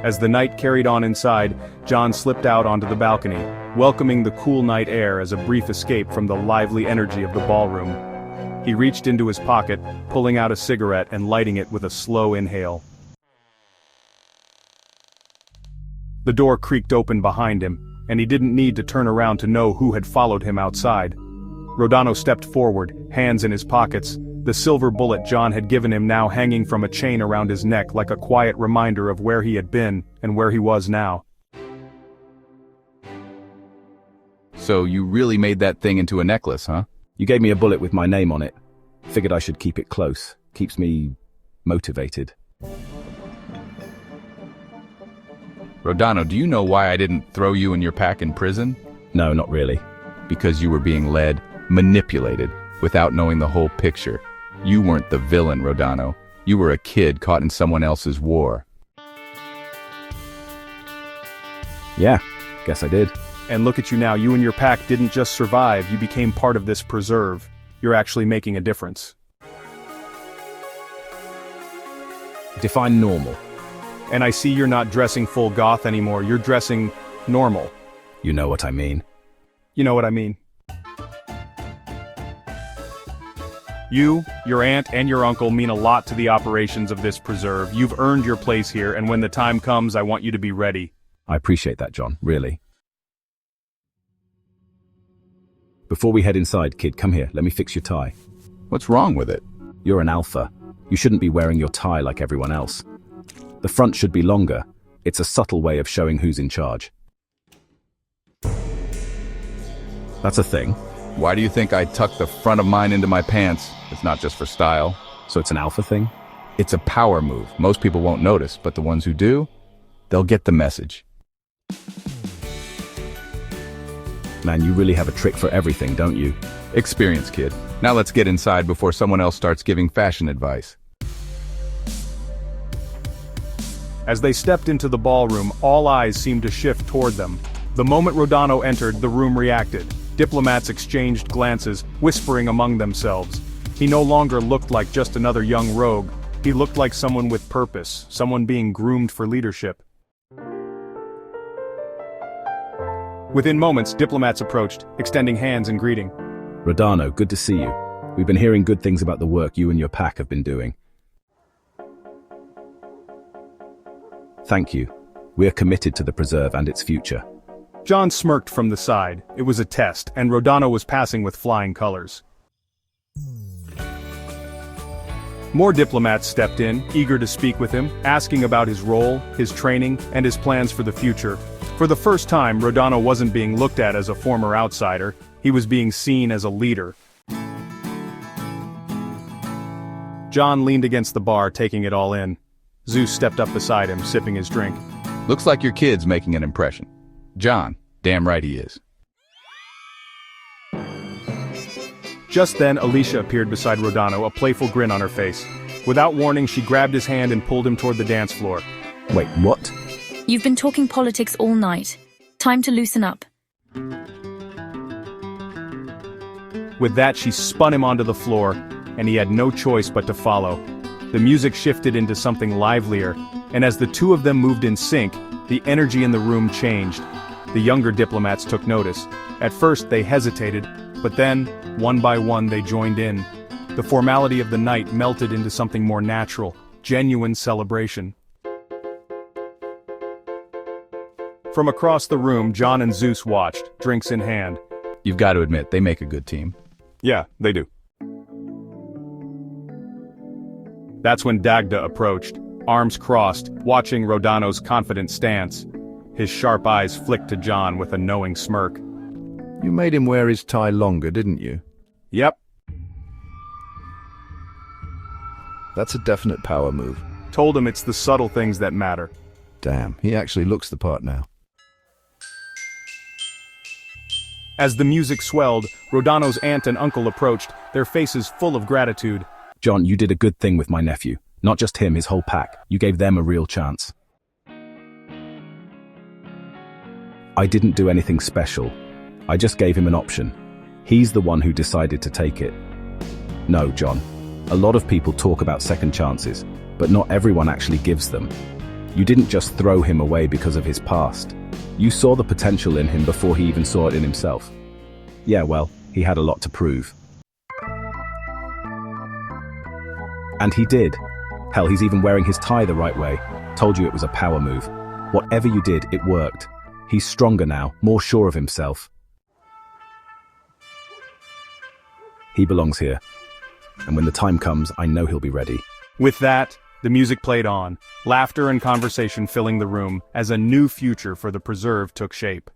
As the night carried on inside, John slipped out onto the balcony, welcoming the cool night air as a brief escape from the lively energy of the ballroom. He reached into his pocket, pulling out a cigarette and lighting it with a slow inhale. The door creaked open behind him, and he didn't need to turn around to know who had followed him outside. Rodano stepped forward, hands in his pockets, the silver bullet John had given him now hanging from a chain around his neck like a quiet reminder of where he had been and where he was now. So you really made that thing into a necklace, huh? You gave me a bullet with my name on it. Figured I should keep it close. Keeps me motivated. Rodano, do you know why I didn't throw you and your pack in prison? No, not really. Because you were being led, manipulated, without knowing the whole picture. You weren't the villain, Rodano. You were a kid caught in someone else's war. Yeah, guess I did. And look at you now, you and your pack didn't just survive, you became part of this preserve. You're actually making a difference. Define normal. And I see you're not dressing full goth anymore, you're dressing normal. You know what I mean. You know what I mean. You, your aunt, and your uncle mean a lot to the operations of this preserve. You've earned your place here, and when the time comes, I want you to be ready. I appreciate that, John, really. Before we head inside, kid, come here, let me fix your tie. What's wrong with it? You're an alpha. You shouldn't be wearing your tie like everyone else. The front should be longer. It's a subtle way of showing who's in charge. That's a thing. Why do you think I tuck the front of mine into my pants? It's not just for style. So it's an alpha thing? It's a power move. Most people won't notice, but the ones who do, they'll get the message. Man, you really have a trick for everything, don't you? Experience, kid. Now let's get inside before someone else starts giving fashion advice. As they stepped into the ballroom, all eyes seemed to shift toward them. The moment Rodano entered, the room reacted. Diplomats exchanged glances, whispering among themselves. He no longer looked like just another young rogue. He looked like someone with purpose, someone being groomed for leadership. Within moments, diplomats approached, extending hands in greeting. Rodano, good to see you. We've been hearing good things about the work you and your pack have been doing. Thank you. We are committed to the preserve and its future. John smirked from the side. It was a test, and Rodano was passing with flying colors. More diplomats stepped in, eager to speak with him, asking about his role, his training, and his plans for the future. For the first time, Rodano wasn't being looked at as a former outsider, he was being seen as a leader. John leaned against the bar, taking it all in. Zeus stepped up beside him, sipping his drink. Looks like your kid's making an impression. John, damn right he is. Just then, Alicia appeared beside Rodano, a playful grin on her face. Without warning, she grabbed his hand and pulled him toward the dance floor. Wait, what? You've been talking politics all night. Time to loosen up. With that, she spun him onto the floor, and he had no choice but to follow. The music shifted into something livelier, and as the two of them moved in sync, the energy in the room changed. The younger diplomats took notice. At first, they hesitated, but then, one by one, they joined in. The formality of the night melted into something more natural, genuine celebration. From across the room, John and Zeus watched, drinks in hand. You've got to admit, they make a good team. Yeah, they do. That's when Dagda approached, arms crossed, watching Rodano's confident stance. His sharp eyes flicked to John with a knowing smirk. You made him wear his tie longer, didn't you? Yep. That's a definite power move. Told him it's the subtle things that matter. Damn, he actually looks the part now. As the music swelled, Rodano's aunt and uncle approached, their faces full of gratitude. John, you did a good thing with my nephew. Not just him, his whole pack. You gave them a real chance. I didn't do anything special. I just gave him an option. He's the one who decided to take it. No, John. A lot of people talk about second chances, But not everyone actually gives them. You didn't just throw him away because of his past. You saw the potential in him before he even saw it in himself. Yeah, well, he had a lot to prove. And he did. Hell, he's even wearing his tie the right way. Told you it was a power move. Whatever you did, it worked. He's stronger now, more sure of himself. He belongs here. And when the time comes, I know he'll be ready. With that, the music played on, laughter and conversation filling the room as a new future for the Preserve took shape.